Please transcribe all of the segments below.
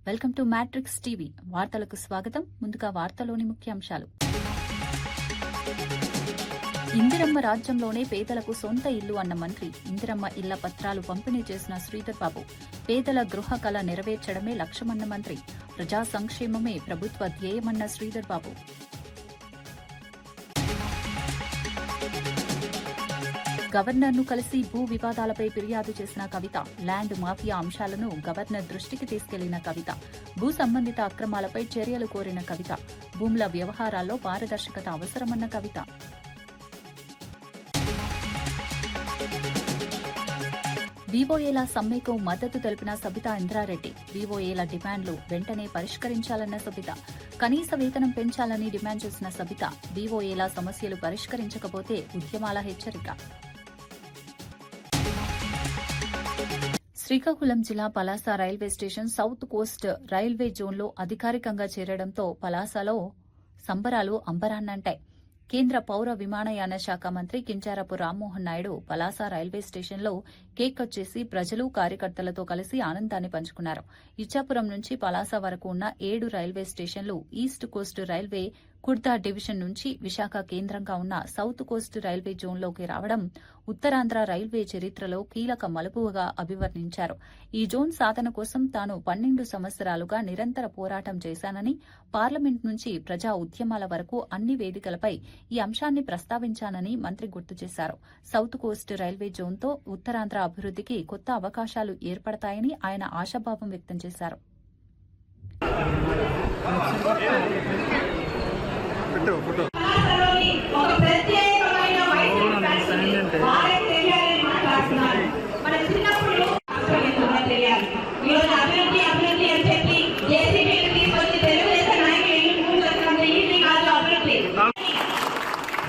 Welcome to matrix TV. వార్తలకు స్వాగతం. ముందుగా వార్తలోని ముఖ్యాంశాలు. ఇందిరమ్మ రాజ్యంలోనే పేదలకు సొంత ఇల్లు అన్న మంత్రి. ఇందిరమ్మ ఇళ్ల పత్రాలు పంపిణీ చేసిన శ్రీధర్ బాబు. పేదల గృహ కళ నెరవేర్చడమే లక్ష్యమన్న మంత్రి. ప్రజా సంక్షేమమే ప్రభుత్వ ధ్యేయమన్న శ్రీధర్ బాబు. గవర్నర్ను కలిసి భూ వివాదాలపై ఫిర్యాదు చేసిన కవిత. ల్యాండ్ మాఫియా అంశాలను గవర్నర్ దృష్టికి తీసుకెళ్లిన కవిత. భూ సంబంధిత అక్రమాలపై చర్యలు కోరిన కవిత. భూముల వ్యవహారాల్లో పారదర్శకత అవసరమన్న కవిత. వీవోఏల సమ్మెకు మద్దతు తెలిపిన సబితా ఇంద్రారెడ్డి. వీవోఏల డిమాండ్లు వెంటనే పరిష్కరించాలన్న సబిత. కనీస వేతనం పెంచాలని డిమాండ్ చేసిన సబిత. వీవోఏల సమస్యలు పరిష్కరించకపోతే ఉద్యమాల హెచ్చరిక. శ్రీకాకుళం జిల్లా Palasa railway station south Coast railway జోన్లో అధికారికంగా చేరడంతో పలాసలో సంబరాలు అంబరాన్నంటాయి. కేంద్ర పౌర విమానయాన శాఖ మంత్రి కింజారపు రామ్మోహన్ నాయుడు పలాస రైల్వే స్టేషన్లో కేక్ కట్ చేసి ప్రజలు కార్యకర్తలతో కలిసి ఆనందాన్ని పంచుకున్నారు. ఇచ్చాపురం నుంచి పలాస వరకు ఉన్న 7 రైల్వే స్టేషన్లు east Coast railway Khurda division నుంచి విశాఖ కేంద్రంగా ఉన్న సౌత్ కోస్ట్ రైల్వే జోన్లోకి రావడం ఉత్తరాంధ్ర రైల్వే చరిత్రలో కీలక మలుపుగా అభివర్ణించారు. ఈ జోన్ సాధన కోసం తాను 12 సంవత్సరాలుగా నిరంతర పోరాటం చేశానని, పార్లమెంట్ నుంచి ప్రజా ఉద్యమాల వరకు అన్ని వేదికలపై ఈ అంశాన్ని ప్రస్తావించానని మంత్రి గుర్తు చేశారు. సౌత్ కోస్ట్ రైల్వే జోన్తో ఉత్తరాంధ్ర అభివృద్దికి కొత్త అవకాశాలు ఏర్పడతాయని ఆయన ఆశాభావం వ్యక్తం చేశారు.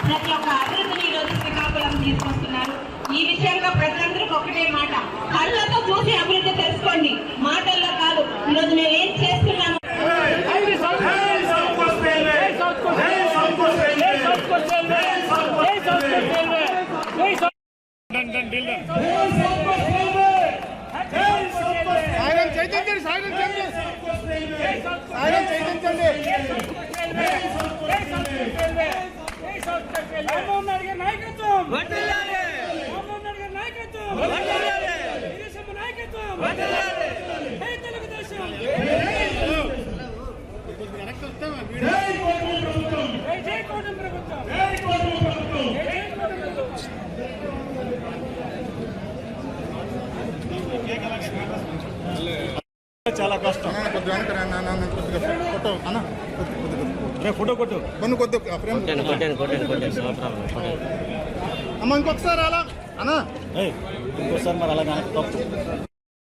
ప్రతి ఒక్క అభివృద్ధిని ఈరోజు శ్రీకాకుళం తీసుకొస్తున్నారు. ఈ విషయంగా ప్రజలందరికీ ఒకటే మాట, కళ్ళతో చూసి అభివృద్ధి తెలుసుకోండి, మాటల్లో కాదు. ఈరోజు మేము ఏం చేస్తున్నాము. చాలా కష్టం. ఫోటో కొట్టు అమ్మ, ఇంకొకసారి అలా అన్నా, ఇంకోసారి మరి అలాగే తప్పు.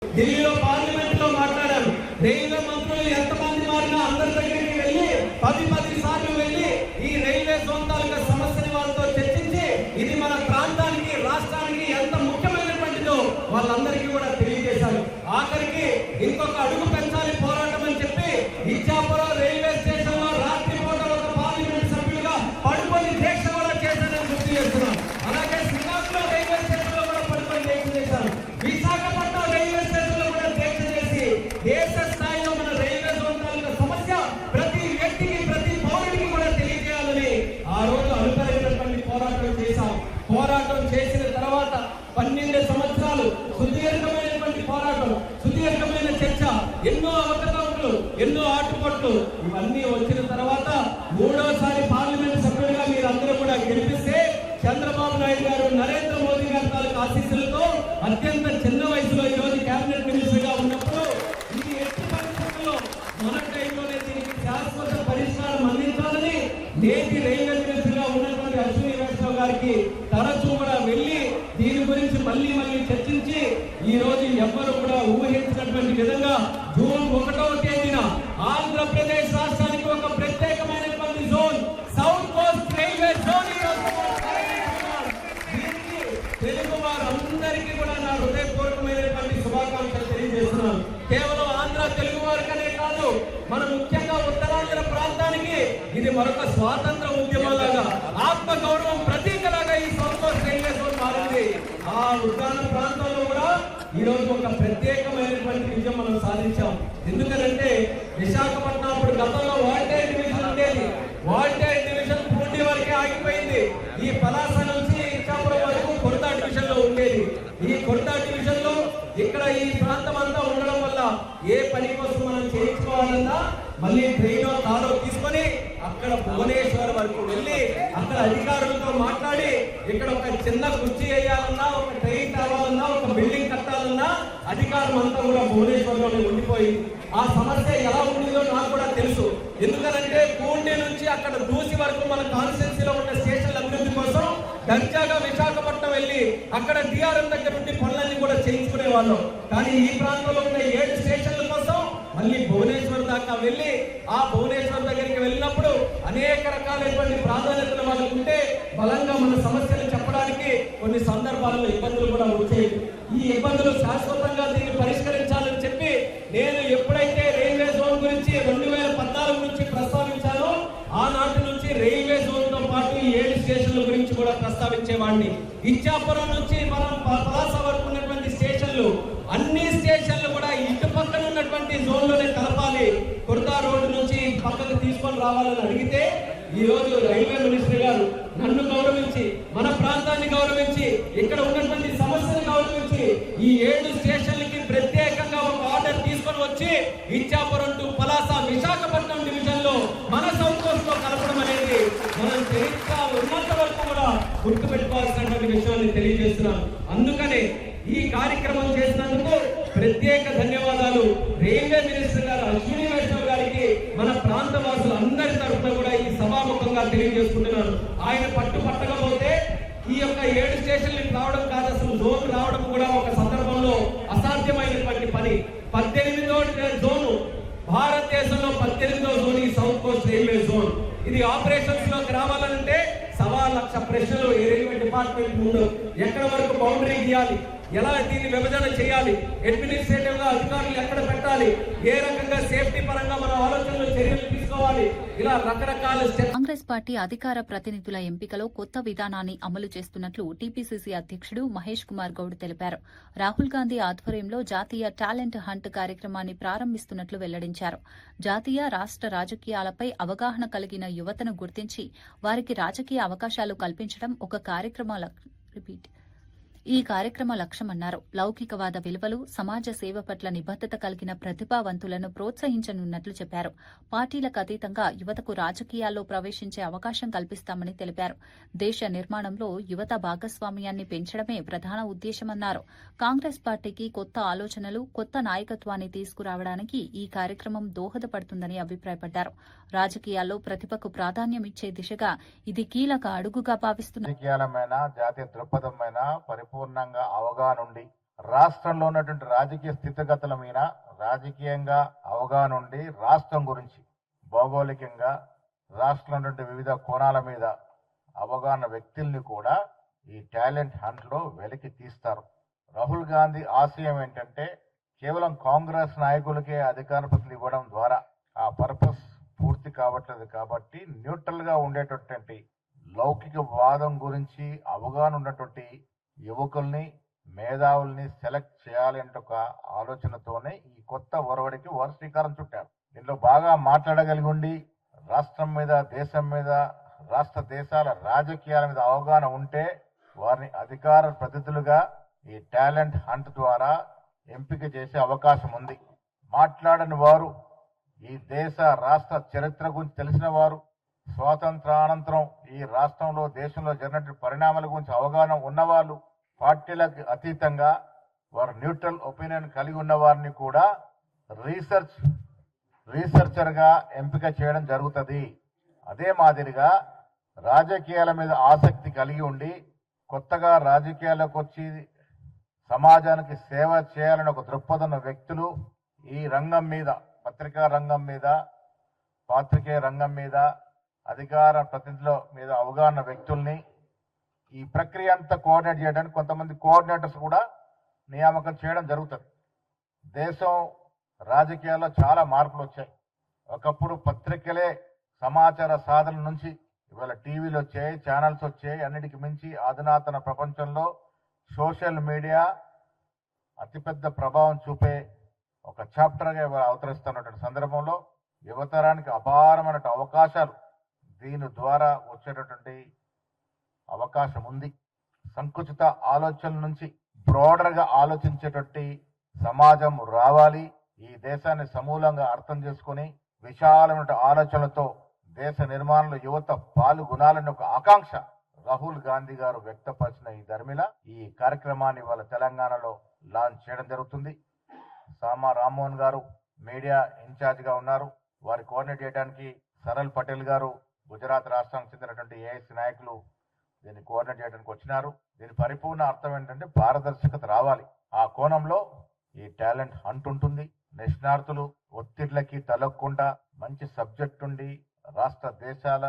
ఢిల్లీలో పార్లమెంట్ లో మాట్లాడారు. రైల్వే మంత్రులు ఎంతమంది మారినా అందరి దగ్గరికి వెళ్ళి 10 సార్లు వెళ్ళి ఈ రైల్వే జోన్ తాలూకా సమస్యని వాళ్ళతో చర్చించి ఇది మన ప్రాంతానికి, రాష్ట్రానికి ఎంత ముఖ్యమైనటువంటిదో వాళ్ళందరికీ కూడా తెలియజేశారు. ఆఖరికి ఇంకొక అడుగు పెంచాలి పోరాటం అని చెప్పి ఇచ్చాపురం రైల్వే స్టేషన్ లో రాత్రి పూట ఒక పార్లమెంట్ సభ్యులుగా పడుకొని దీక్ష కూడా చేశారని గుర్తు చేస్తున్నారు. అలాగే శ్రీకాకుళం రైల్వే స్టేషన్ లో కూడా పడుకొని దీక్ష చేశారు. విశాఖపట్నం రైల్వే స్టేషన్ లో కూడా దీక్ష చేసి దేశ స్థాయిలో మన రైల్వే జోన్ తాలూకా సమస్య ప్రతి వ్యక్తికి, ప్రతి పౌరుడికి కూడా తెలియజేయాలని ఆ రోజు అనుకరించినటువంటి పోరాటం చేశాం. పోరాటం చేసిన తర్వాత 12 సంవత్సరాలు సుదీర్ఘమైనటువంటి పోరాటం, సుదీర్ఘమైన చర్చ, ఎన్నో అవకతవకలు, ఎన్నో ఆటుపట్లు, ఇవన్నీ వచ్చిన తర్వాత 3వసారి పార్లమెంట్ సభ్యులుగా మీరందరూ కూడా గెలిపిస్తే చంద్రబాబు నాయుడు గారు, నరేంద్ర మోదీ గారి తాలూకు ఆశీస్సులతో అత్యంత చిన్న వయసులో ఈరోజు కేబినెట్ మినిస్టర్ గా ఉన్నప్పుడు ఇది ఎట్టి పరిస్థితుల్లో మన టైంలోనే దీనికి శాశ్వత పరిష్కారం అందించాలని నేటి రైల్వే మినిస్టర్ గా ఉన్నటువంటి అశ్విని వైష్ణవ్ గారికి తరచూ కూడా వెళ్లి దీని గురించి మళ్ళీ చర్చించి ఈ రోజు ఎవ్వరు కూడా ఊహించినటువంటి విధంగా జూన్ 1వ తేదీన ఆంధ్రప్రదేశ్ రాష్ట్రానికి ఒక ప్రత్యేకమైనటువంటి zone south Coast railway zone Telugu వారందరికీ కూడా నా హృదయపూర్వకమైనటువంటి శుభాకాంక్షలు తెలియజేస్తున్నాను. కేవలం ఆంధ్ర తెలుగు వారికనే కాదు, మన ముఖ్యంగా ఉత్తరాంధ్ర ప్రాంతానికి ఇది మరొక స్వాతంత్ర ఉద్యమంలాగా, ఆత్మ గౌరవం ప్రతీకలాగా ఈ సౌత్ కోస్ట్ రైల్వే జోన్ మారింది. ఆ ఉత్తరాంధ్ర ప్రాంతంలో కూడా ఈ రోజు ఒక ప్రత్యేకమైనటువంటి విజయం మనం సాధించాం. ఎందుకంటే విశాఖపట్నం అప్పుడు గతంలో వాల్టైర్ డివిజన్ ఉండేది. వాల్టైర్ డివిజన్ పూర్తి వరకే ఆగిపోయింది. ఈ పలాస నుంచి ఇచ్చాపురం వరకు కొరతా డివిజన్ లో ఉండేది. ఈ కొరతా డివిజన్ లో ఇక్కడ ఈ ప్రాంతం అంతా ఉండడం వల్ల ఏ పని కోసం మనం చేయించుకోవాలన్నా మళ్ళీ ట్రైన్ కారో తీసుకొని అక్కడ భువనేశ్వర్ వరకు వెళ్ళి అక్కడ అధికారులతో మాట్లాడి ఇక్కడ ఒక చిన్న కుర్చీ వేయాలన్నా, ఒక ట్రైన్ కావాలన్నా, ఒక బిల్డింగ్ కట్టాలన్నా అధికారం అంతా కూడా భువనేశ్వర్లోనే ఉండిపోయింది. ఆ సమస్య ఎలా ఉండిందో నాకు కూడా తెలుసు. ఎందుకంటే పూణే నుంచి అక్కడ దూసి వరకు మన కాన్స్టిట్యున్సీలో ఉన్న స్టేషన్ల అభివృద్ధి కోసం దర్జాగా విశాఖపట్నం వెళ్ళి అక్కడ డిఆర్ఎం దగ్గర నుండి పనులన్నీ కూడా చేయించుకునే వాళ్ళం. కానీ ఈ ప్రాంతంలో ఉన్న 7 స్టేషన్ల కోసం మళ్ళీ భువనేశ్వర్ దాకా వెళ్ళి ఆ భువనేశ్వర్ దగ్గరికి వెళ్ళినప్పుడు అనేక రకాలైనటువంటి ప్రాధాన్యతలు వాళ్ళకు ఉంటే బలంగా మన సమస్యలు చెప్పడానికి కొన్ని సందర్భాల్లో ఇబ్బందులు కూడా వచ్చాయి. ఈ ఇబ్బందులు శాశ్వతంగా దీన్ని పరిష్కరించాలని చెప్పి నేను ఎప్పుడైతే రైల్వే జోన్ గురించి 2014 నుంచి ప్రస్తావించానో ఆనాటి నుంచి రైల్వే జోన్ తో పాటు 7 స్టేషన్ల గురించి కూడా ప్రస్తావించేవాడిని. ఇచ్చాపురం నుంచి మనం పలాస వరకు ఉన్నటువంటి స్టేషన్లు అన్ని స్టేషన్లు కూడా ఇటు పక్కన ఉన్నటువంటి జోన్ లోనే కలపాలి, కొరతా రోడ్డు నుంచి పక్కకు తీసుకొని రావాలని అడిగితే ఈ రోజు రైల్వే మినిస్టర్ గారు నన్ను గౌరవించి, మన ప్రాంతాన్ని గౌరవించి, ఇక్కడ ఉన్నటువంటి సమస్యను గౌరవించి ఈ 7 స్టేషన్లకి ప్రత్యేకంగా ఒక ఆర్డర్ తీసుకొని వచ్చి ఇచ్చాపురం టు పలాస విశాఖపట్నం డివిజన్ లో మన సౌత్ కోస్ట్ లో కలపడం అనేది మనం చరిత్ర ఉన్నంత వరకు కూడా గుర్తుపెట్టుకోవాల్సినటువంటి విషయాన్ని తెలియజేస్తున్నాం. అందుకనే ఈ కార్యక్రమం చేసినందుకు ప్రత్యేక ధన్యవాదాలు రైల్వే మినిస్టర్ గారు అశ్విని వైష్ణవ్ గారికి మన ప్రాంత వాసులు అందరి తరఫున కూడా ఈ సభాముఖంగా తెలియజేసుకుంటున్నాను. ఆయన పట్టకపోతే ఈ యొక్క 7 స్టేషన్లు రావడం కాదు, అసలు జోన్ రావడం కూడా ఒక సందర్భంలో అసాధ్యమైనటువంటి పని. 18వ జోను భారతదేశంలో 18వ జోన్ ఈ సౌత్ కోస్ట్ రైల్వే జోన్. ఇది ఆపరేషన్స్ లోకి రావాలంటే 1,00,000 ప్రశ్నలు ఏ రైల్వే డిపార్ట్మెంట్ ముందు ఎక్కడ వరకు బౌండరీ గీయాలి, ఎలా దీన్ని విభజన చేయాలి, అడ్మినిస్ట్రేటివ్ గా అధికారులు ఎక్కడ పెట్టాలి, ఏ రకంగా సేఫ్టీ పరంగా మన ఆలోచనలు చర్యలు తీసుకోవాలి, ఇలా రకరకాల కాంగ్రెస్ పార్టీ అధికార ప్రతినిధుల ఎంపికలో కొత్త విధానాన్ని అమలు చేస్తున్నట్లు టీపీసీసీ అధ్యక్షుడు మహేష్ కుమార్ గౌడ్ తెలిపారు. రాహుల్ గాంధీ ఆధ్వర్యంలో జాతీయ టాలెంట్ హంట్ కార్యక్రమాన్ని ప్రారంభిస్తున్నట్లు వెల్లడించారు. జాతీయ రాష్ట రాజకీయాలపై అవగాహన కలిగిన యువతను గుర్తించి వారికి రాజకీయ అవకాశాలు కల్పించడం ఒక ఈ కార్యక్రమ లక్ష్యమన్నారు. లౌకికవాద విలువలు, సమాజ సేవ పట్ల నిబద్దత కలిగిన ప్రతిభావంతులను ప్రోత్సహించనున్నట్లు చెప్పారు. పార్టీలకు అతీతంగా యువతకు రాజకీయాల్లో ప్రవేశించే అవకాశం కల్పిస్తామని తెలిపారు. దేశ నిర్మాణంలో యువత భాగస్వామ్యాన్ని పెంచడమే ప్రధాన ఉద్దేశమన్నారు. కాంగ్రెస్ పార్టీకి కొత్త ఆలోచనలు, కొత్త నాయకత్వాన్ని తీసుకురావడానికి ఈ కార్యక్రమం దోహదపడుతుందని అభిప్రాయపడ్డారు. రాజకీయాల్లో ప్రతిభకు ప్రాధాన్యమిచ్చే దిశగా ఇది కీలక అడుగుగా భావిస్తున్నారు. జాతీయ దృక్పథమైన పరిపూర్ణంగా అవగాహన ఉండి రాష్ట్రంలో ఉన్నటువంటి రాజకీయ స్థితిగతుల మీద రాజకీయంగా అవగాహన ఉండి రాష్ట్రం గురించి భౌగోళికంగా రాష్ట్రంలో ఉన్నటువంటి వివిధ కోణాల మీద అవగాహన వ్యక్తుల్ని కూడా ఈ టాలెంట్ హంట్ లో వెలికి తీస్తారు. రాహుల్ గాంధీ ఆశయం ఏంటంటే కేవలం కాంగ్రెస్ నాయకులకే అధికార ప్రతినిధులు ఇవ్వడం ద్వారా ఆ పర్పస్ పూర్తి కావట్లేదు. కాబట్టి న్యూట్రల్ గా ఉండేటటువంటి లౌకిక వాదం గురించి అవగాహన ఉన్నటువంటి యువకుల్ని, మేధావుల్ని సెలెక్ట్ చేయాలి అంటే ఒక ఆలోచనతోనే ఈ కొత్త ఒరవడికి వారు శ్రీకారం చుట్టారు. దీనిలో బాగా మాట్లాడగలిగి ఉండి రాష్ట్రం మీద, దేశం మీద, రాష్ట్ర దేశాల రాజకీయాల మీద అవగాహన ఉంటే వారిని అధికార ప్రతినిధులుగా ఈ టాలెంట్ హంట్ ద్వారా ఎంపిక చేసే అవకాశం ఉంది. మాట్లాడని వారు, ఈ దేశ రాష్ట్ర చరిత్ర గురించి తెలిసిన వారు, స్వాతంత్రానంతరం ఈ రాష్ట్రంలో, దేశంలో జరిగినటువంటి పరిణామాల గురించి అవగాహన ఉన్నవాళ్ళు, పార్టీలకు అతీతంగా వారు న్యూట్రల్ ఒపీనియన్ కలిగి ఉన్న వారిని కూడా రీసెర్చర్ గా ఎంపిక చేయడం జరుగుతుంది. అదే మాదిరిగా రాజకీయాల మీద ఆసక్తి కలిగి ఉండి కొత్తగా రాజకీయాలకు వచ్చి సమాజానికి సేవ చేయాలని ఒక దృక్పథం వ్యక్తులు ఈ రంగం మీద, పత్రికా రంగం మీద, పాత్రికేయ రంగం మీద, అధికార ప్రతినిధుల మీద అవగాహన వ్యక్తుల్ని ఈ ప్రక్రియ అంతా కోఆర్డినేట్ చేయడానికి కొంతమంది కోఆర్డినేటర్స్ కూడా నియామకం చేయడం జరుగుతుంది. దేశం రాజకీయాల్లో చాలా మార్పులు వచ్చాయి. ఒకప్పుడు పత్రికలే సమాచార సాధన నుంచి ఇవాళ టీవీలు వచ్చాయి, ఛానల్స్ వచ్చాయి. అన్నిటికి మించి అధునాతన ప్రపంచంలో సోషల్ మీడియా అతిపెద్ద ప్రభావం చూపే ఒక చాప్టర్గా అవతరిస్తున్నటువంటి సందర్భంలో యువతరానికి అపారమైన అవకాశాలు దీని ద్వారా వచ్చేటటువంటి అవకాశం ఉంది. సంకుచిత ఆలోచనల నుంచి బ్రాడర్గా ఆలోచించేటటువంటి సమాజం రావాలి. ఈ దేశాన్ని సమూలంగా అర్థం చేసుకుని విశాలమైన ఆలోచనలతో దేశ నిర్మాణంలో యువత పాల్గొనాలని ఒక ఆకాంక్ష రాహుల్ గాంధీ గారు వ్యక్తపరిచిన ఈ ధర్మిల ఈ కార్యక్రమాన్ని ఇవాళ తెలంగాణలో లాంచ్ చేయడం జరుగుతుంది. సామా రామ్మోహన్ గారు మీడియా ఇన్ఛార్జ్ గా ఉన్నారు. వారి కోఆర్డినేట్ చేయడానికి సరల్ పటేల్ గారు గుజరాత్ రాష్ట్రానికి చెందినటువంటి ఏఐసి నాయకులు దీన్ని కోఆర్డినేట్ చేయడానికి వచ్చినారు. దీని పరిపూర్ణ అర్థం ఏంటంటే పారదర్శకత రావాలి. ఆ కోణంలో ఈ టాలెంట్ హంట్ ఉంటుంది. నిష్ణార్థులు ఒత్తిళ్లకి తలొక్కుండా మంచి సబ్జెక్ట్ ఉండి రాష్ట్ర దేశాల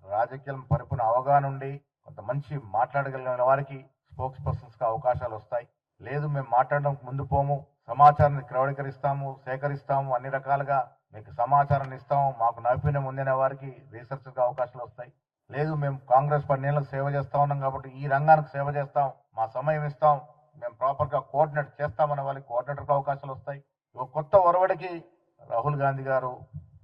రాజకీయం పరిపూర్ణ అవగాహన ఉండి కొంత మంచి మాట్లాడగలిగిన వారికి స్పోక్స్ పర్సన్స్ గా అవకాశాలు వస్తాయి. లేదు మేము మాట్లాడడానికి ముందు పోము, సమాచారాన్ని క్రౌడీకరిస్తాము, సేకరిస్తాము, అన్ని రకాలుగా మీకు సమాచారాన్ని ఇస్తాము, మాకు నైపుణ్యం ఉందనే వారికి రీసెర్చ్ గా అవకాశాలు వస్తాయి. లేదు మేము కాంగ్రెస్ 10 ఏళ్ళకు సేవ చేస్తా ఉన్నాం కాబట్టి ఈ రంగానికి సేవ చేస్తాం, మా సమయం ఇస్తాం, మేము ప్రాపర్ గా కోఆర్డినేట్ చేస్తామన్న వాళ్ళకి కోఆర్డినేటర్ అవకాశాలు వస్తాయి. ఒక కొత్త ఒరవడికి రాహుల్ గాంధీ గారు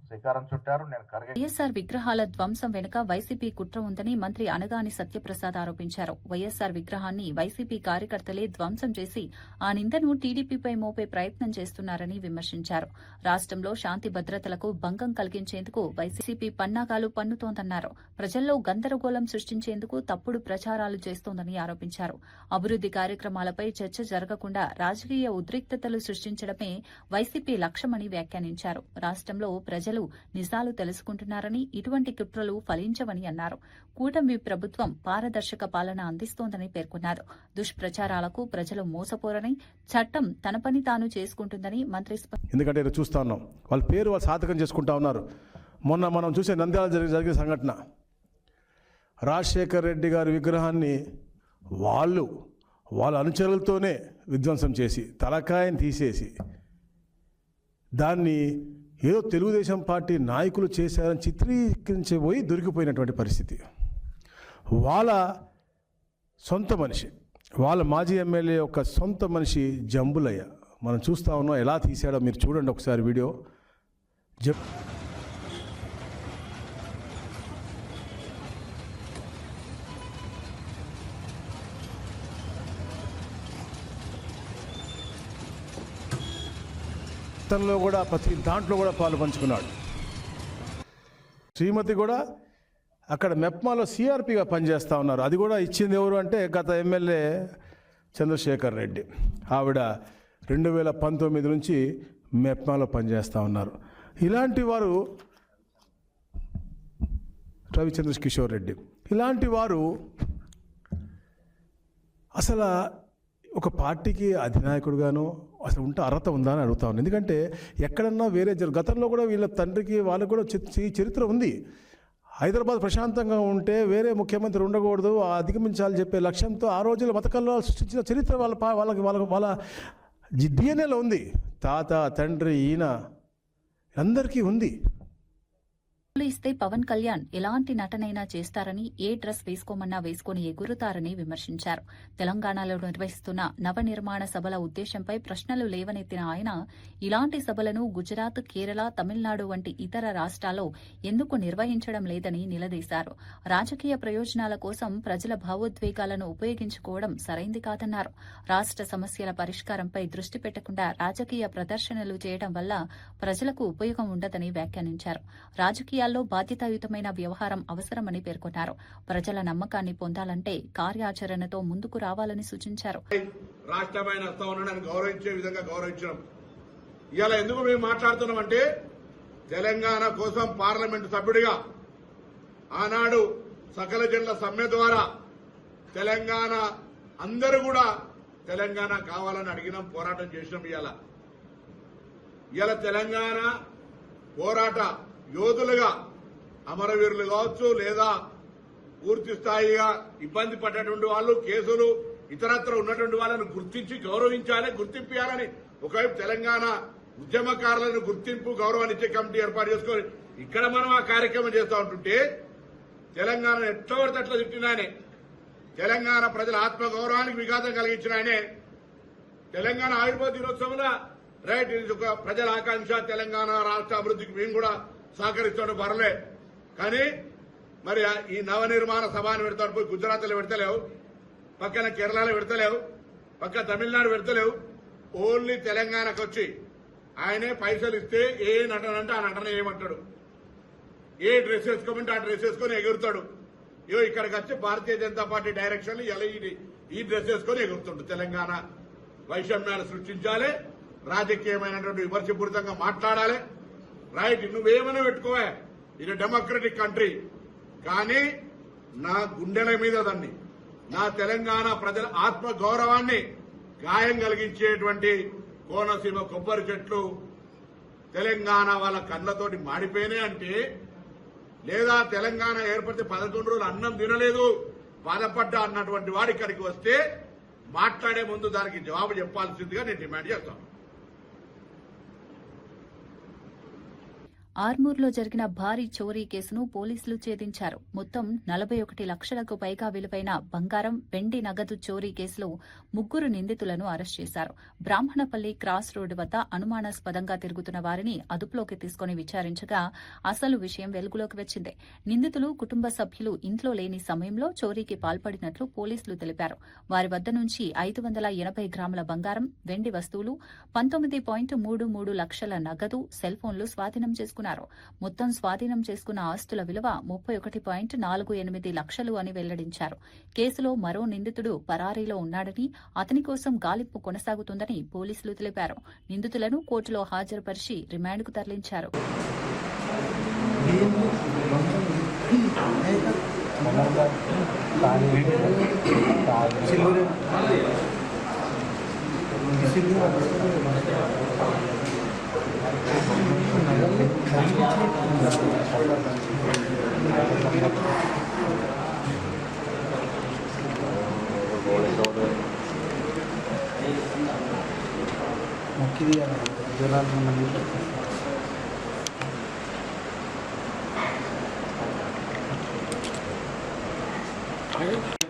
శ్రీకారం చుట్టారు. నేను వైఎస్సార్ విగ్రహాల ధ్వంసం వెనుక వైసీపీ కుట్ర ఉందని మంత్రి అనగాని సత్యప్రసాద్ ఆరోపించారు. వైఎస్సార్ విగ్రహాన్ని వైసీపీ కార్యకర్తలే ధ్వంసం చేసి ఆ నిందను టీడీపీపై మోపే ప్రయత్నం చేస్తున్నారని విమర్శించారు. రాష్ట్రంలో శాంతి భద్రతలకు భంగం కలిగించేందుకు వైసీపీ పన్నాగాలు పన్నుతోందన్నారు. ప్రజల్లో గందరగోళం సృష్టించేందుకు తప్పుడు ప్రచారాలు చేస్తోందని ఆరోపించారు. అభివృద్ది కార్యక్రమాలపై చర్చ జరగకుండా రాజకీయ ఉద్రిక్తతలు సృష్టించడమే వైసీపీ లక్ష్యమని వ్యాఖ్యానించారు. రాష్ట్రంలో ప్రజలు నిజాలు తెలుసుకుంటున్నారని, ఇటువంటి కుట్రలు ఫలించవని అన్నారు. కూటమి ప్రభుత్వం పారదర్శక పాలన అందిస్తోందని పేర్కొన్నారు. దుష్ప్రచారాలకు ప్రజలు మోసపోరని, చట్టం తన పని తాను చేసుకుంటుందని మంత్రి ఎందుకంటే చూస్తా ఉన్నాం వాళ్ళ పేరు వాళ్ళు సాధకం చేసుకుంటా ఉన్నారు. మొన్న మనం చూసే నంద్యాల జరిగిన సంఘటన, రాజశేఖర్ రెడ్డి గారి విగ్రహాన్ని వాళ్ళ అనుచరులతోనే విధ్వంసం చేసి తలకాయని తీసేసి దాన్ని ఏదో తెలుగుదేశం పార్టీ నాయకులు చేశారని చిత్రీకరించిపోయి దొరికిపోయినటువంటి పరిస్థితి. వాళ్ళ సొంత మనిషి, వాళ్ళ మాజీ ఎమ్మెల్యే యొక్క సొంత మనిషి జంబులయ్య మనం చూస్తూ ఉన్నాం. ఎలా తీసాడో మీరు చూడండి ఒకసారి వీడియో. లో కూడా ప్రతి దాంట్లో కూడా పాలు పంచుకున్నాడు. శ్రీమతి కూడా అక్కడ మెప్మాలో సిఆర్పిగా పనిచేస్తూ ఉన్నారు. అది కూడా ఇచ్చింది ఎవరు అంటే గత ఎమ్మెల్యే చంద్రశేఖర్ రెడ్డి. ఆవిడ 2019 నుంచి మెప్మాలో పనిచేస్తూ ఉన్నారు. ఇలాంటి వారు రవిచంద్ర కిషోర్ రెడ్డి, ఇలాంటి వారు అసలు ఒక పార్టీకి అధినాయకుడుగాను అసలు ఉంటే అర్హత ఉందా అని అడుగుతా ఉన్నాను. ఎందుకంటే ఎక్కడన్నా వేరే గతంలో కూడా వీళ్ళ తండ్రికి వాళ్ళకు కూడా చరిత్ర ఉంది. హైదరాబాద్ ప్రశాంతంగా ఉంటే వేరే ముఖ్యమంత్రి ఉండకూడదు, అధిగమించాలని చెప్పే లక్ష్యంతో ఆ రోజుల్లో మతకల్లో సృష్టించిన చరిత్ర వాళ్ళ డిఎన్ఏలో ఉంది. తాత, తండ్రి, ఈయన అందరికీ ఉంది. ఇస్తే పవన్ కళ్యాణ్ ఎలాంటి నటనైనా చేస్తారని, ఏ డ్రెస్ వేసుకోమన్నా వేసుకుని ఎగురుతారని విమర్శించారు. తెలంగాణలో నిర్వహిస్తున్న నవనిర్మాణ సభల ఉద్దేశంపై ప్రశ్నలు లేవనెత్తిన ఆయన ఇలాంటి సభలను గుజరాత్, కేరళ, తమిళనాడు వంటి ఇతర రాష్ట్రాల్లో ఎందుకు నిర్వహించడం లేదని నిలదీశారు. రాజకీయ ప్రయోజనాల కోసం ప్రజల భావోద్వేగాలను ఉపయోగించుకోవడం సరైంది కాదన్నారు. రాష్ట్ర సమస్యల పరిష్కారంపై దృష్టి పెట్టకుండా రాజకీయ ప్రదర్శనలు చేయడం వల్ల ప్రజలకు ఉపయోగం ఉండదని వ్యాఖ్యానించారు. రాజకీయాల్లో బాధ్యతాయుతమైన వ్యవహారం అవసరమని పేర్కొన్నారు. ప్రజల నమ్మకాన్ని పొందాలంటే కార్యాచరణతో ముందుకు రావాలని సూచించారు. రాష్ట్రమైన గౌరవించే విధంగా గౌరవించడం ఇలా ఎందుకు మేము మాట్లాడుతున్నామంటే, తెలంగాణ కోసం పార్లమెంటు సభ్యుడిగా ఆనాడు సకల జనుల సమ్మె ద్వారా తెలంగాణ అందరూ కూడా తెలంగాణ కావాలని అడిగినాం, పోరాటం చేసినాం. ఇవాళ తెలంగాణ పోరాట యోధులుగా అమరవీరులు కావచ్చు, లేదా పూర్తి స్థాయిగా ఇబ్బంది పడ్డటువంటి వాళ్ళు, కేసులు ఇతరత్ర ఉన్నటువంటి వాళ్ళను గుర్తించి గౌరవించాలి, గుర్తించాలని ఒకవైపు తెలంగాణ ఉద్యమకారులను గుర్తింపు గౌరవాన్ని ఇచ్చే కమిటీ ఏర్పాటు చేసుకొని ఇక్కడ మనం ఆ కార్యక్రమం చేస్తూ ఉంటుంటే, తెలంగాణ ఎట్లా పడితే అట్లా తిట్టిన ఆయనే, తెలంగాణ ప్రజల ఆత్మగౌరవానికి విఘాతం కలిగించిన ఆయనే, తెలంగాణ ఆవిర్భావ దినోత్సవంలో రైట్, ఇది ఒక ప్రజల ఆకాంక్ష. తెలంగాణ రాష్ట్ర అభివృద్ధికి మేము కూడా సహకరిస్తాడు పర్లే. కానీ మరి ఈ నవనిర్మాణ సభను పెడతాడు, పోయి గుజరాత్లో పెడతలేవు, పక్కన కేరళలో పెడతలేవు, పక్క తమిళనాడు పెడతలేవు. ఓన్లీ తెలంగాణకు వచ్చి ఆయనే పైసలు ఇస్తే ఏ నటనంటే ఆ నటన ఏమంటాడు, ఏ డ్రెస్ వేసుకోమంటే ఆ డ్రెస్ వేసుకొని ఎగురుతాడు. ఇక్కడికి వచ్చి భారతీయ జనతా పార్టీ డైరెక్షన్ ఇలా ఈ డ్రెస్ వేసుకొని ఎగురుతుండు. తెలంగాణ వైషమ్యాలు సృష్టించాలి, రాజకీయమైనటువంటి విమర్శపూరితంగా మాట్లాడాలి. రైట్, నువ్వేమైనా పెట్టుకోవా, ఇది డెమోక్రటిక్ కంట్రీ. కానీ నా గుండెల మీద దాన్ని, నా తెలంగాణ ప్రజల ఆత్మ గౌరవాన్ని గాయం కలిగించేటువంటి కోనసీమ కొబ్బరి చెట్లు తెలంగాణ వాళ్ళ కళ్ళతోటి మాడిపోయినాయి అంటే, లేదా తెలంగాణ ఏర్పడితే 11 రోజులు అన్నం తినలేదు బాధపడ్డా అన్నటువంటి వాడు ఇక్కడికి వస్తే మాట్లాడే ముందు దానికి జవాబు చెప్పాల్సిందిగా నేను డిమాండ్ చేస్తాను. ఆర్మూర్లో జరిగిన భారీ చోరీ కేసును పోలీసులు ఛేదించారు. మొత్తం 41 లక్షలకు పైగా విలువైన బంగారం, వెండి నగదు చోరీ కేసులో 3 నిందితులను అరెస్ట్ చేశారు. బ్రాహ్మణపల్లి క్రాస్ రోడ్డు వద్ద అనుమానాస్పదంగా తిరుగుతున్న వారిని అదుపులోకి తీసుకుని విచారించగా అసలు విషయం వెలుగులోకి వచ్చింది. నిందితులు కుటుంబ సభ్యులు ఇంట్లో లేని సమయంలో చోరీకి పాల్పడినట్లు పోలీసులు తెలిపారు. వారి వద్ద నుంచి 580 గ్రాముల బంగారం, వెండి వస్తువులు, 19.33 లక్షల నగదు, సెల్ ఫోన్లు స్వాధీనం చేసుకున్నారు. మొత్తం స్వాధీనం చేసుకున్న ఆస్తుల విలువ 31.48 లక్షలు అని వెల్లడించారు. కేసులో మరో నిందితుడు పరారీలో ఉన్నాడని, అతని కోసం గాలింపు కొనసాగుతుందని పోలీసులు తెలిపారు. నిందితులను కోర్టులో హాజరుపరిచి రిమాండ్కు తరలించారు.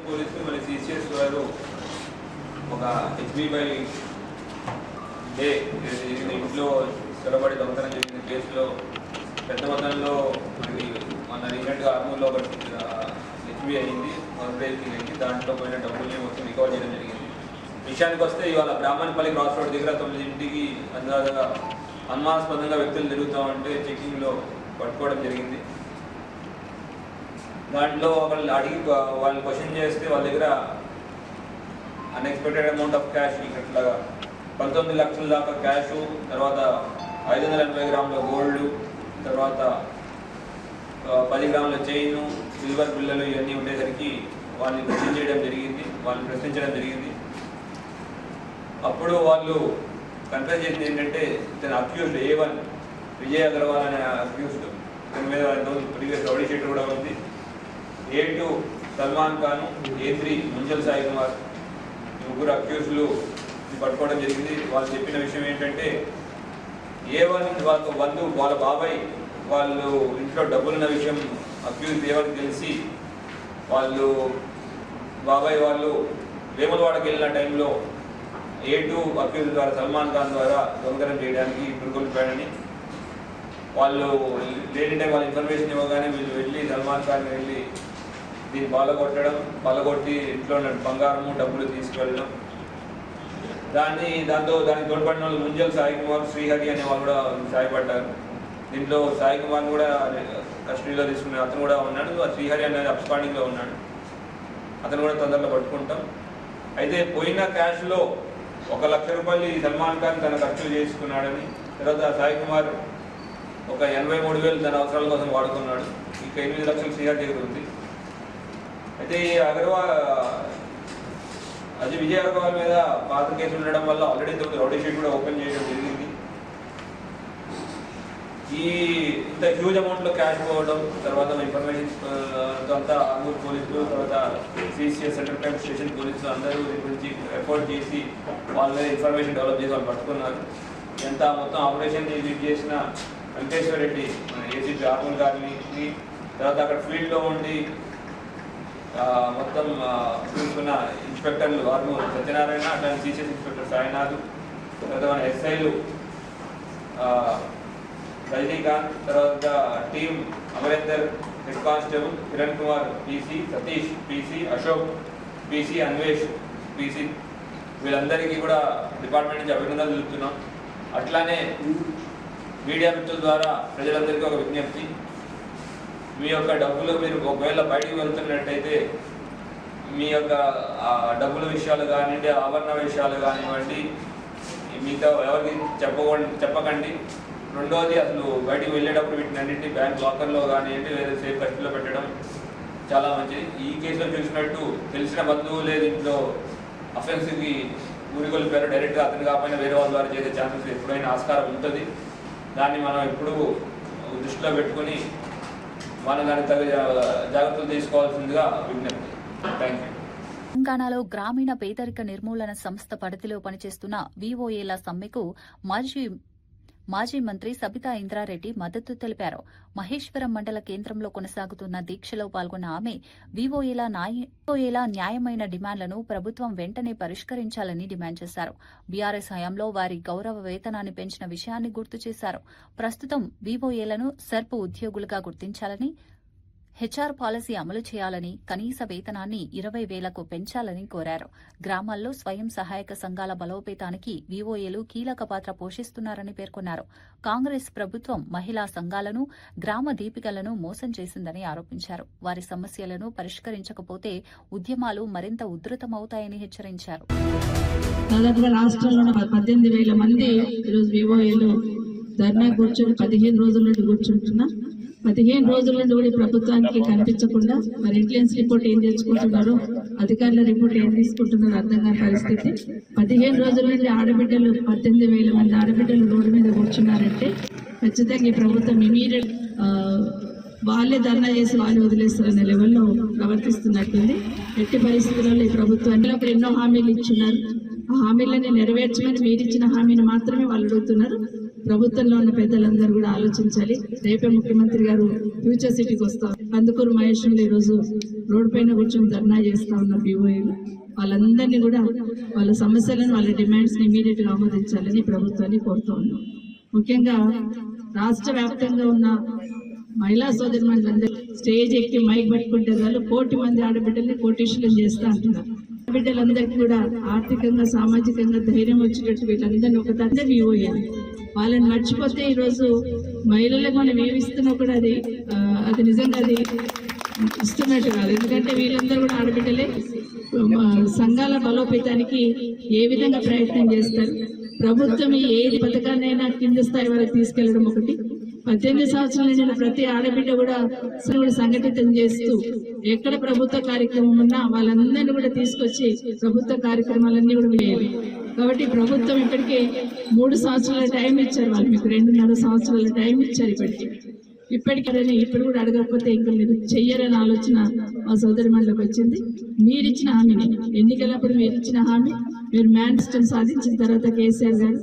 పోలీసులు మరి సిసిఎస్ వారు ఒక హెచ్బీపై ఇంట్లో చొరబడి దొంగతనం జరిగిన కేసులో పెద్ద మొత్తంలో మరి మన రీసెంట్గా ఆర్మూర్లో ఒక హెచ్బీ అయింది, ఫండ్రేజింగ్ అయింది. దాంట్లో పోయిన డబ్బుల్ని మొత్తం రికవర్ చేయడం జరిగింది. విషయానికి వస్తే ఇవాళ బ్రాహ్మణపల్లి క్రాస్ రోడ్ దగ్గర 9ంటికి అందాజగా అనుమానాస్పదంగా వ్యక్తులు తిరుగుతామంటే చెకింగ్లో పట్టుకోవడం జరిగింది. దాంట్లో వాళ్ళు అడిగి వాళ్ళు క్వశ్చన్ చేస్తే వాళ్ళ దగ్గర అన్ఎక్స్పెక్టెడ్ అమౌంట్ ఆఫ్ క్యాష్ ఇట్లాగా 19 లక్షల దాకా క్యాషు, తర్వాత 580 గ్రాముల గోల్డ్, తర్వాత 10 గ్రాముల చైను, సిల్వర్ బిల్లలు ఇవన్నీ ఉండేసరికి వాళ్ళని ప్రశ్నించడం జరిగింది. అప్పుడు వాళ్ళు కన్ఫ్యూజ్ చేసింది ఏంటంటే, తన అక్యూజ్డ్ A1 విజయ్ అగర్వాల్ అనే అక్యూజ్డ్, తన మీద ప్రీవియస్ రౌడీ షీట్ కూడా ఉంది. A2 సల్మాన్ ఖాన్, A3 ముంజల్ సాయి కుమార్, ఈ 3 అక్యూజ్లు పట్టుకోవడం జరిగింది. వాళ్ళు చెప్పిన విషయం ఏంటంటే, A1 వాళ్ళ బాబాయ్ వాళ్ళు ఇంట్లో డబ్బులున్న విషయం అక్యూజ్ A1 తెలిసి వాళ్ళు బాబాయ్ వాళ్ళు వేములవాడకి వెళ్ళిన టైంలో A2 అక్యూజ్ ద్వారా సల్మాన్ ఖాన్ ద్వారా దొంగతనం చేయడానికి పురుగొల్పాడని, వాళ్ళు లేని టైం వాళ్ళ ఇన్ఫర్మేషన్ ఇవ్వగానే వీళ్ళు వెళ్ళి సల్మాన్ ఖాన్ వెళ్ళి దీన్ని పలగొట్టి ఇంట్లో ఉన్న బంగారము డబ్బులు తీసుకువెళ్ళడం, దానికి తోడ్పడిన వాళ్ళు ముంజల్ సాయి కుమార్, శ్రీహరి అనే వాళ్ళు కూడా సాయపడ్డారు. దీంట్లో సాయి కుమార్ కూడా కస్టడీలో తీసుకునే అతను కూడా ఉన్నాడు. శ్రీహరి అనేది అబ్స్కాండింగ్లో ఉన్నాడు, అతను కూడా తొందరలో పట్టుకుంటాం. అయితే పోయిన క్యాష్లో 1 లక్ష రూపాయలు సల్మాన్ ఖాన్ తన ఖర్చు చేసుకున్నాడని, తర్వాత సాయి కుమార్ ఒక 83,000 తన అవసరాల కోసం వాడుకున్నాడు. ఇంకా 8 లక్షలు శ్రీహరి దగ్గర ఉంది. అయితే విజయ్ అగర్వాల్ మీద పాత కేసులు ఉండడం వల్ల ఆల్రెడీ రౌడీ షీట్ కూడా ఓపెన్ చేయడం జరిగింది. ఇంత హ్యూజ్ అమౌంట్లో క్యాష్ పోవడం, తర్వాత ఇన్ఫర్మేషన్ అంతా ఆర్మూర్ పోలీసులు, తర్వాత సిసిఎస్ సెంట్రల్ క్రైమ్ స్టేషన్ పోలీసులు అందరూ దీని గురించి ఎఫర్ట్ చేసి వాళ్ళ మీద ఇన్ఫర్మేషన్ డెవలప్ చేసి వాళ్ళు పట్టుకున్నారు. ఎంత మొత్తం ఆపరేషన్ లీడ్ చేసిన వెంకటేశ్వర రెడ్డి ఏసీపీ ఆర్మూర్ గారిని, తర్వాత అక్కడ ఫీల్డ్లో ఉండి మొత్తం చూసుకున్న ఇన్స్పెక్టర్లు ఆర్మూర్ సత్యనారాయణ, అట్లాంటి సిసిఎస్ ఇన్స్పెక్టర్ సాయినాథ్, తర్వాత మన ఎస్ఐలు రజనీకాంత్, తర్వాత team Amarender, head constable Kiran Kumar PC, Satish PC, Ashok PC, Anvesh PC, వీళ్ళందరికీ కూడా డిపార్ట్మెంట్ నుంచి అభినందనలు తెలుపుతున్నాం. అట్లానే మీడియా మిత్రుల ద్వారా ప్రజలందరికీ ఒక విజ్ఞప్తి, మీ యొక్క డబ్బులు మీరు ఒకవేళ బయటికి వెళ్తున్నట్టయితే మీ యొక్క డబ్బుల విషయాలు కానివ్వండి, ఆభరణ విషయాలు కానివ్వండి, మీతో ఎవరికి చెప్పకండి. రెండోది, అసలు బయటికి వెళ్ళేటప్పుడు వీటిని అన్నింటినీ బ్యాంక్ లాకర్లో కానివ్వండి లేదా సేఫ్ ఖర్చులో పెట్టడం చాలా మంచిది. ఈ కేసులో చూసినట్టు తెలిసిన బంధువు లేదు ఇంట్లో అఫెన్స్కి ఊరికొల్పారు, డైరెక్ట్గా అతను కాకపోయినా వేరే వాళ్ళ ద్వారా చేసే ఛాన్సెస్ ఎప్పుడైనా ఆస్కారం ఉంటుంది. దాన్ని మనం ఎప్పుడూ దృష్టిలో పెట్టుకుని మనం దానికి తగ్గ జాగ్రత్తలు తీసుకోవాల్సిందిగా విజ్ఞప్తి. Thank you. తెలంగాణలో గ్రామీణ పేదరిక నిర్మూలన సంస్థ పరిధిలో పనిచేస్తున్న వీఓఏల సమ్మెకు మాజీ మంత్రి సబితా ఇంద్రారెడ్డి మద్దతు తెలిపారు. మహేశ్వరం మండల కేంద్రంలో కొనసాగుతున్న దీక్షలో పాల్గొన్న ఆమె వీఓఏల న్యాయమైన డిమాండ్లను ప్రభుత్వం వెంటనే పరిష్కరించాలని డిమాండ్ చేశారు. బీఆర్ఎస్ హయాంలో వారి గౌరవ వేతనాన్ని పెంచిన విషయాన్ని గుర్తు చేశారు. ప్రస్తుతం వీఓఏలను సర్ప్ ఉద్యోగులుగా గుర్తించాలని, హెచ్ఆర్ పాలసీ అమలు చేయాలని, కనీస వేతనాన్ని 20,000కు పెంచాలని కోరారు. గ్రామాల్లో స్వయం సహాయక సంఘాల బలోపేతానికి వీఓఏలు కీలక పాత్ర పోషిస్తున్నారని పేర్కొన్నారు. కాంగ్రెస్ ప్రభుత్వం మహిళా సంఘాలను, గ్రామ దీపికలను మోసం చేసిందని ఆరోపించారు. వారి సమస్యలను పరిష్కరించకపోతే ఉద్యమాలు మరింత ఉధృతమవుతాయని హెచ్చరించారు. దాదాపుగా రాష్ట్రంలో 18,000 మంది ఈరోజు వీఓఏలు ధర్నా కూర్చొని 15 రోజుల నుండి కూర్చుంటున్నా. 15 రోజుల నుండి కూడా ప్రభుత్వానికి కనిపించకుండా మరి ఇంటెలిజెన్స్ రిపోర్ట్ ఏం తెచ్చుకుంటున్నారో, అధికారుల రిపోర్ట్ ఏం తీసుకుంటున్నారో అర్థం కాని పరిస్థితి. 15 రోజుల నుండి ఆడబిడ్డలు 18,000 మంది ఆడబిడ్డలు రోడ్డు మీద కూర్చున్నారంటే ఖచ్చితంగా ఈ ప్రభుత్వం ఇమీడియట్ వాళ్ళే ధర్నా చేసి వాళ్ళు వదిలేస్తారనే లెవెల్లో ప్రవర్తిస్తున్నట్టుంది. ఎట్టి పరిస్థితులలో ఈ ప్రభుత్వానికి ఎన్నో హామీలు ఇచ్చున్నారు. ఆ హామీలని నెరవేర్చమని మీరిచ్చిన హామీని మాత్రమే వాళ్ళు అడుగుతున్నారు. ప్రభుత్వంలో ఉన్న పెద్దలందరూ కూడా ఆలోచించాలి. రేపే ముఖ్యమంత్రి గారు ఫ్యూచర్ సిటీకి వస్తారు. అందుకూరు మహేశ్వరంలో ఈరోజు రోడ్డు పైన కూర్చొని ధర్నా చేస్తా ఉన్నారు వీఓఏలు. వాళ్ళందరినీ కూడా వాళ్ళ సమస్యలను, వాళ్ళ డిమాండ్స్ ని ఇమీడియట్ గా ఆమోదించాలని ప్రభుత్వాన్ని కోరుతూ ఉన్నాం. ముఖ్యంగా రాష్ట్ర వ్యాప్తంగా ఉన్న మహిళా సోదరులందరూ స్టేజ్ ఎక్కి మైక్ పట్టుకుంటే వాళ్ళు 1,000,000 మంది ఆడబిడ్డల్ని కోటీశ్వరులను చేస్తా అంటున్నారు. ఆడబిడ్డలందరికీ కూడా ఆర్థికంగా, సామాజికంగా ధైర్యం వచ్చేటట్టు వీళ్ళందరినీ ఒక తండ్రి వీఓఏలు. వాళ్ళని మర్చిపోతే ఈరోజు మహిళలకు మనం ఏమి ఇస్తున్నా కూడా అది నిజంగా అది ఇస్తున్నట్టు కాదు. ఎందుకంటే వీళ్ళందరూ కూడా ఆడబిడ్డలే. సంఘాల బలోపేతానికి ఏ విధంగా ప్రయత్నం చేస్తారు? ప్రభుత్వం ఏ పథకాన్నైనా కింద స్థాయి వరకు తీసుకెళ్లడం ఒకటి. 18 సంవత్సరాల నిండిన ప్రతి ఆడబిడ్డ కూడా సంఘటితం చేస్తూ ఎక్కడ ప్రభుత్వ కార్యక్రమం ఉన్నా వాళ్ళందరినీ కూడా తీసుకొచ్చి ప్రభుత్వ కార్యక్రమాలన్నీ కూడా వేయాలి. కాబట్టి ప్రభుత్వం ఇప్పటికే 3 సంవత్సరాల టైం ఇచ్చారు. వాళ్ళు మీకు 2.5 సంవత్సరాల టైం ఇచ్చారు. ఇప్పటికీ ఇప్పుడు కూడా అడగకపోతే ఇంకా మీరు చెయ్యరని ఆలోచన మా సోదరి మండలికి వచ్చింది. మీరిచ్చిన హామీని, ఎన్నికలప్పుడు మీరిచ్చిన హామీ మీరు మేనిఫెస్టోని సాధించిన తర్వాత కేసీఆర్ గారు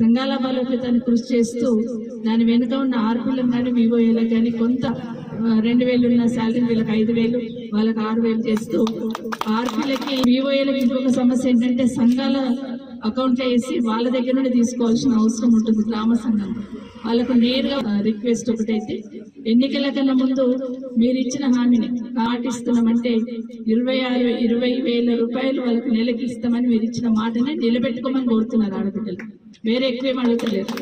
సంఘాల బలోపేతాన్ని కృషి చేస్తూ దాని వెనుక ఉన్న ఆర్పీలకు కానీ వీఓఏలకు కానీ కొంత 2,000 ఉన్న శాలరీ వీళ్ళకి 5,000, వాళ్ళకి 6,000 చేస్తూ ఆర్పీలకి వీఓఏలకు ఇంకొక సమస్య ఏంటంటే సంఘాల అకౌంట్లో వేసి వాళ్ళ దగ్గర నుండి తీసుకోవాల్సిన అవసరం ఉంటుంది. గ్రామ సంఘం వాళ్ళకు నేరుగా రిక్వెస్ట్ ఒకటైతే ఎన్నికల కన్నా ముందు మీరు ఇచ్చిన హామీని పాటిస్తున్నామంటే 20,000 రూపాయలు వాళ్ళకి నెలకి ఇస్తామని మీరు ఇచ్చిన మాటనే నిలబెట్టుకోమని కోరుతున్నారు ఆడబిడ్డలు. వేరే ఎక్కువేం అడుగుతలేదు.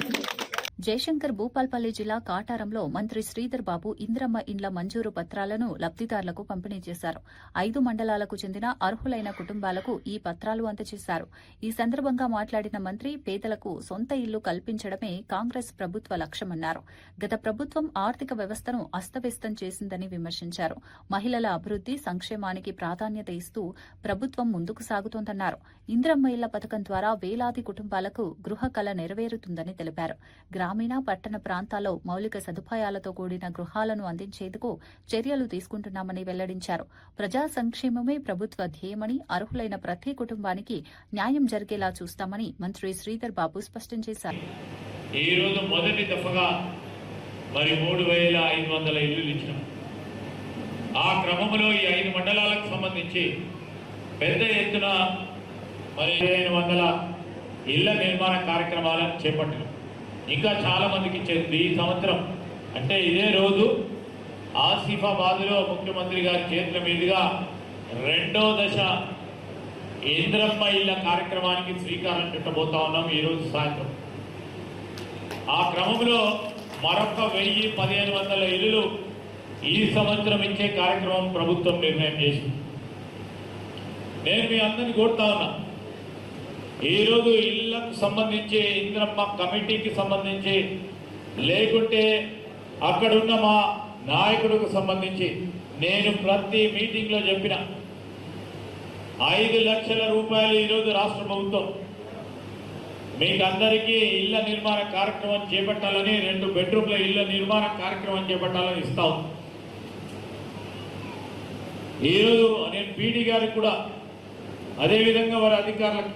జయశంకర్ భూపాల్పల్లి జిల్లా కాటారంలో మంత్రి శ్రీధర్ బాబు ఇంద్రమ్మ ఇండ్ల మంజూరు పత్రాలను లబ్దిదారులకు పంపిణీ చేశారు. 5 మండలాలకు చెందిన అర్హులైన కుటుంబాలకు ఈ పత్రాలు అందజేశారు. ఈ సందర్భంగా మాట్లాడిన మంత్రి పేదలకు సొంత ఇల్లు కల్పించడమే కాంగ్రెస్ ప్రభుత్వ లక్ష్యమన్నారు. గత ప్రభుత్వం ఆర్థిక వ్యవస్థను అస్తవ్యస్తం చేసిందని విమర్శించారు. మహిళల అభివృద్ది, సంక్షేమానికి ప్రాధాన్యత ఇస్తూ ప్రభుత్వం ముందుకు సాగుతోందన్నారు. ఇంద్రమ్మ ఇళ్ల పథకం ద్వారా వేలాది కుటుంబాలకు గృహ కళ నెరవేరుతుందని తెలిపారు. గ్రామీణ, పట్టణ ప్రాంతాల్లో మౌలిక సదుపాయాలతో కూడిన గృహాలను అందించేందుకు చర్యలు తీసుకుంటున్నామని వెల్లడించారు. ప్రజా సంక్షేమమే ప్రభుత్వ ధ్యేయమని, అర్హులైన ప్రతి కుటుంబానికి న్యాయం జరిగేలా చూస్తామని మంత్రి శ్రీధర్ బాబు స్పష్టం చేశారు. ఈ రోజు మొదటి దఫగా 3,500 ఇల్లులు ఇచ్చినాం. ఆ క్రమంలో ఈ 5 మండలాలకు సంబంధించి పెద్ద ఎత్తున 1,500 ఇళ్ల నిర్మాణ కార్యక్రమాలను చేపట్టినాం. ఇంకా చాలా మందికి ఇచ్చేది. ఈ సంవత్సరం అంటే ఇదే రోజు ఆసిఫాబాద్లో ముఖ్యమంత్రి గారి చేతుల మీదుగా 2వ దశ ఇంద్రమ్మ ఇళ్ల కార్యక్రమానికి శ్రీకారం చుట్టబోతా ఉన్నాం ఈరోజు సాయంత్రం. ఆ క్రమంలో మరొక 1000-1500 ఇల్లులు ఈ సంవత్సరం ఇచ్చే కార్యక్రమం ప్రభుత్వం నిర్ణయం చేసింది. నేను మీ అందరినీ కోరుతా ఉన్నా, ఈరోజు ఇళ్లకు సంబంధించి ఇంద్రమ్మ కమిటీకి సంబంధించి లేకుంటే అక్కడున్న మా నాయకుడికి సంబంధించి నేను ప్రతి మీటింగ్లో చెప్పిన 5 లక్షల రూపాయలు ఈరోజు రాష్ట్ర ప్రభుత్వం మీకు అందరికీ ఇళ్ల నిర్మాణ కార్యక్రమం చేపట్టాలని, 2 బెడ్రూమ్ల ఇళ్ల నిర్మాణ కార్యక్రమం చేపట్టాలని ఇస్తాం. ఈరోజు నేను పీడీ గారికి కూడా అదేవిధంగా వారి అధికారులకు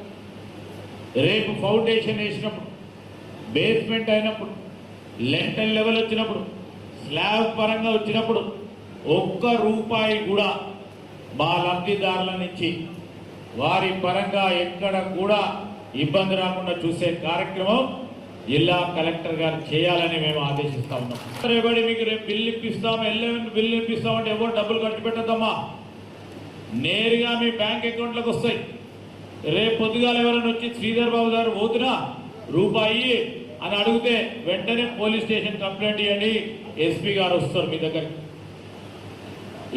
రేపు ఫౌండేషన్ వేసినప్పుడు, బేస్మెంట్ అయినప్పుడు, లెంటల్ లెవెల్ వచ్చినప్పుడు, స్లాబ్ పరంగా వచ్చినప్పుడు 1 రూపాయి కూడా మా లబ్ధిదారుల నుంచి వారి పరంగా ఎక్కడ కూడా ఇబ్బంది రాకుండా చూసే కార్యక్రమం జిల్లా కలెక్టర్ గారు చేయాలని మేము ఆదేశిస్తా ఉన్నాం. రేపటి మీకు రేపు బిల్లు ఇప్పిస్తాం, బిల్లు ఇప్పిస్తామంటే ఎవరు డబ్బులు ఖర్చు పెట్టద్దమ్మా, నేరుగా మీ బ్యాంక్ అకౌంట్లకు వస్తాయి. రేపు పొద్దుగాల ఎవరైనా వచ్చి శ్రీధర్ బాబు గారు పోతున్నా రూపాయి అని అడిగితే వెంటనే పోలీస్ స్టేషన్ కంప్లైంట్ ఇవ్వండి, ఎస్పీ గారు వస్తారు మీ దగ్గరికి.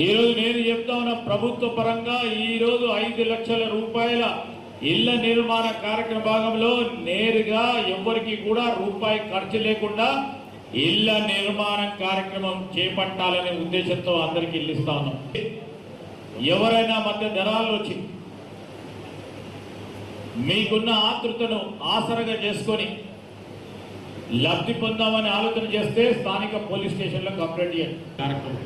ఈరోజు నేను చెప్తా ఉన్నా, ప్రభుత్వ పరంగా ఈరోజు 5 లక్షల రూపాయల ఇళ్ల నిర్మాణ కార్యక్రమ భాగంలో నేరుగా ఎవరికి కూడా రూపాయి ఖర్చు లేకుండా ఇళ్ల నిర్మాణ కార్యక్రమం చేపట్టాలనే ఉద్దేశంతో అందరికీ ఇల్లు ఇస్తా ఉన్నాం. ఎవరైనా మధ్య ధరాలు వచ్చి మీకున్న ఆతృతను ఆసరగా చేసుకొని లబ్ధి పొందామని ఆలోచన చేస్తే స్థానిక పోలీస్ స్టేషన్లో కంప్లైంట్ చేయండి కార్యక్రమం.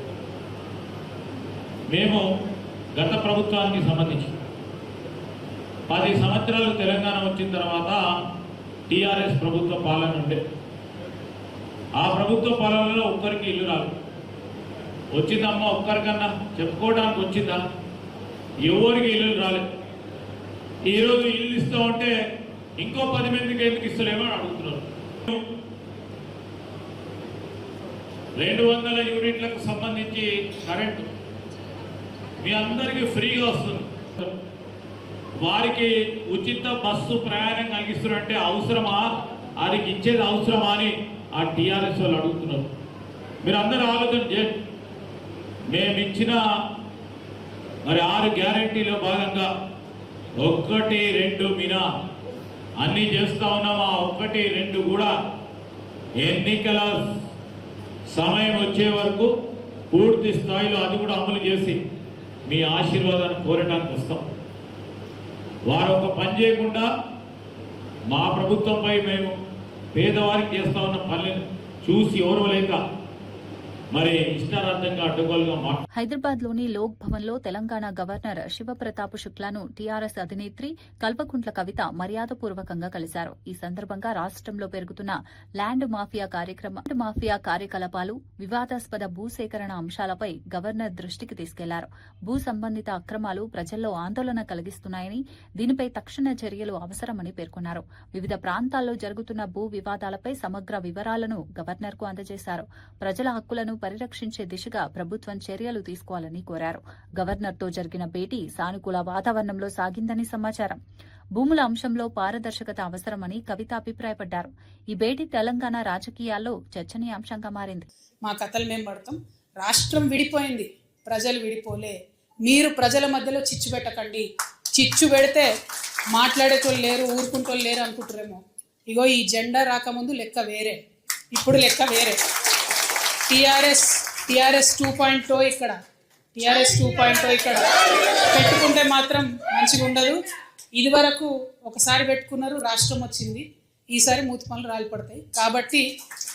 మేము గత ప్రభుత్వానికి సంబంధించి 10 సంవత్సరాలు తెలంగాణ వచ్చిన తర్వాత టీఆర్ఎస్ ప్రభుత్వ పాలన ఉండే, ఆ ప్రభుత్వ పాలనలో ఒక్కరికి ఇల్లు రాదు. వచ్చిందమ్మా ఒక్కరికన్నా చెప్పుకోవడానికి వచ్చిందా? ఎవరికి ఇల్లు రాలేదు. ఈరోజు ఇల్లు ఇస్తామంటే ఇంకో 10 మందికి ఎందుకు ఇస్తలేమో అని అడుగుతున్నారు. 200 యూనిట్లకు సంబంధించి కరెంటు మీ అందరికీ ఫ్రీగా వస్తుంది. వారికి ఉచిత బస్సు ప్రయాణం కలిగిస్తున్నారంటే అవసరమా, వారికి ఇచ్చేది అవసరమా అని ఆ టీఆర్ఎస్ వాళ్ళు అడుగుతున్నారు. మీరు అందరూ ఆలోచన చేయండి. మేము ఇచ్చిన మరి 6 గ్యారంటీలో భాగంగా 1, 2 మినా అన్నీ చేస్తా ఉన్నాం. ఆ 1, 2 కూడా ఎన్నికల సమయం వచ్చే వరకు పూర్తి స్థాయిలో అది కూడా అమలు చేసి మీ ఆశీర్వాదాన్ని కోరడానికి వస్తాం. వారు ఒక పని చేయకుండా మా ప్రభుత్వంపై మేము పేదవారికి చేస్తా ఉన్న పనులను చూసి ఓర్వలేక మరి ఇష్టారాజ్యంగా అడ్డగోలుగా హైదరాబాద్లోని లోక్ భవన్లో తెలంగాణ గవర్నర్ శివప్రతాప్ శుక్లాను టీఆర్ఎస్ అధినేత్రి కల్వకుంట్ల కవిత మర్యాదపూర్వకంగా కలిశారు. ఈ సందర్భంగా రాష్ట్రంలో పెరుగుతున్న ల్యాండ్ మాఫియా కార్యకలాపాలు, వివాదాస్పద భూసేకరణ అంశాలపై గవర్నర్ దృష్టికి తీసుకెళ్లారు. భూ సంబంధిత అక్రమాలు ప్రజల్లో ఆందోళన కలిగిస్తున్నాయని, దీనిపై తక్షణ చర్యలు అవసరమని పేర్కొన్నారు. వివిధ ప్రాంతాల్లో జరుగుతున్న భూ వివాదాలపై సమగ్ర వివరాలను గవర్నర్కు అందజేశారు. ప్రజల హక్కులను పరిరక్షించే దిశగా ప్రభుత్వం చర్యలు తీసుకోవాలని కోరారు. గవర్నర్తో జరిగిన భేటీ సానుకూల వాతావరణంలో సాగిందని సమాచారం. భూముల అంశంలో పారదర్శకత అవసరమని కవిత అభిప్రాయపడ్డారు. ఈ భేటీ తెలంగాణ రాజకీయాల్లో చర్చనీయాంశంగా మారింది. మా కథలు మేము పడతాం. రాష్ట్రం విడిపోయింది, ప్రజలు విడిపోలే. మీరు ప్రజల మధ్యలో చిచ్చు పెట్టకండి. చిచ్చు పెడితే మాట్లాడేటోళ్ళు లేరు, ఊరుకుంటోళ్ళు లేరు అనుకుంటారేమో. ఇగో ఈ జెండా రాకముందు లెక్క వేరే, ఇప్పుడు లెక్క వేరే. టీఆర్ఎస్ 2.0 ఇక్కడ, టీఆర్ఎస్ 2.0 ఇక్కడ పెట్టుకుంటే మాత్రం మంచిగా ఉండదు. ఇది వరకు ఒకసారి పెట్టుకున్నారు, రాష్ట్రం వచ్చింది, ఈసారి మూతి పనులు రాలిపడతాయి. కాబట్టి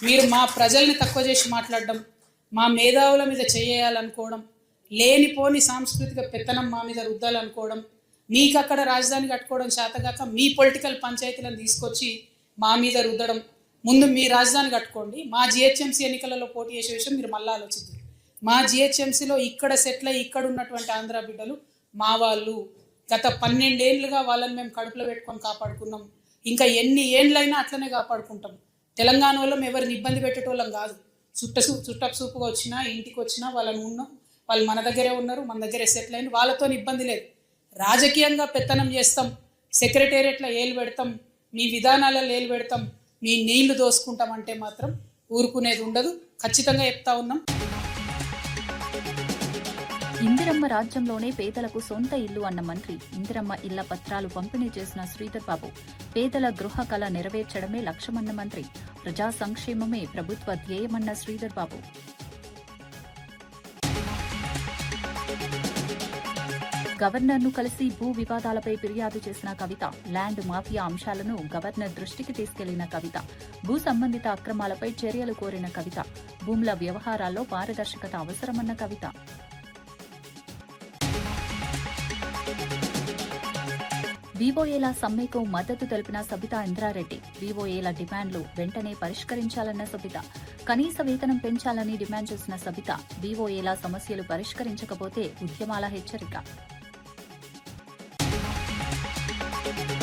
మీరు మా ప్రజల్ని తక్కువ చేసి మాట్లాడడం, మా మేధావుల మీద చేయాలనుకోవడం, లేనిపోని సాంస్కృతిక పెత్తనం మా మీద రుద్దాలనుకోవడం, మీకు అక్కడ రాజధాని కట్టుకోవడం చేతగాక మీ పొలిటికల్ పంచాయతీలను తీసుకొచ్చి మా మీద రుద్దడం. ముందు మీ రాజధాని కట్టుకోండి. మా జిహెచ్ఎంసీ ఎన్నికలలో పోటీ చేసే విషయం మీరు మళ్ళీ ఆలోచించారు. మా జిహెచ్ఎంసీలో ఇక్కడ సెటిల్ అయ్యి ఇక్కడ ఉన్నటువంటి ఆంధ్ర బిడ్డలు మా వాళ్ళు. గత 12 ఏళ్ళుగా వాళ్ళని మేము కడుపులో పెట్టుకొని కాపాడుకున్నాం. ఇంకా ఎన్ని ఏళ్ళైనా అట్లనే కాపాడుకుంటాం. తెలంగాణ వాళ్ళం ఎవరిని ఇబ్బంది పెట్టేటోళ్ళం కాదు. చుట్టపు చూపుగా వచ్చినా ఇంటికి వచ్చినా వాళ్ళు మన దగ్గరే ఉన్నారు, మన దగ్గరే సెటిల్ అయిన వాళ్ళతో ఇబ్బంది లేదు. రాజకీయంగా పెత్తనం చేస్తాం, సెక్రటేరియట్లో ఏలు పెడతాం, మీ విధానాలలో ఏలు పెడతాం, మీ నీళ్లు దోసుకుంటాం అంటే మాత్రం ఊరుకునేది ఉండదు. ఖచ్చితంగా చెప్తా ఉన్నాం. ఇందిరమ్మ రాజ్యంలోనే పేదలకు సొంత ఇల్లు అన్న మంత్రి ఇందిరమ్మ ఇళ్ల పత్రాలు పంపిణీ చేసిన శ్రీధర్ బాబు. పేదల గృహ కళ నెరవేర్చడమే లక్ష్యమన్న మంత్రి. ప్రజా సంక్షేమమే ప్రభుత్వ ధ్యేయమన్న శ్రీధర్ బాబు. గవర్నర్ను కలిసి భూ వివాదాలపై ఫిర్యాదు చేసిన కవిత. ల్యాండ్ మాఫియా అంశాలను గవర్నర్ దృష్టికి తీసుకెళ్లిన కవిత. భూ సంబంధిత అక్రమాలపై చర్యలు కోరిన కవిత. భూముల వ్యవహారాల్లో పారదర్శకత అవసరమన్న కవిత. వీవోఏల సమ్మెకు మద్దతు తెలిపిన సబితా ఇంద్రారెడ్డి. వీవోఏల డిమాండ్లు వెంటనే పరిష్కరించాలన్న సబిత. కనీస వేతనం పెంచాలని డిమాండ్ చేసిన సబిత. వీవోఏల సమస్యలు పరిష్కరించకపోతే ఉద్యమాల హెచ్చరిక.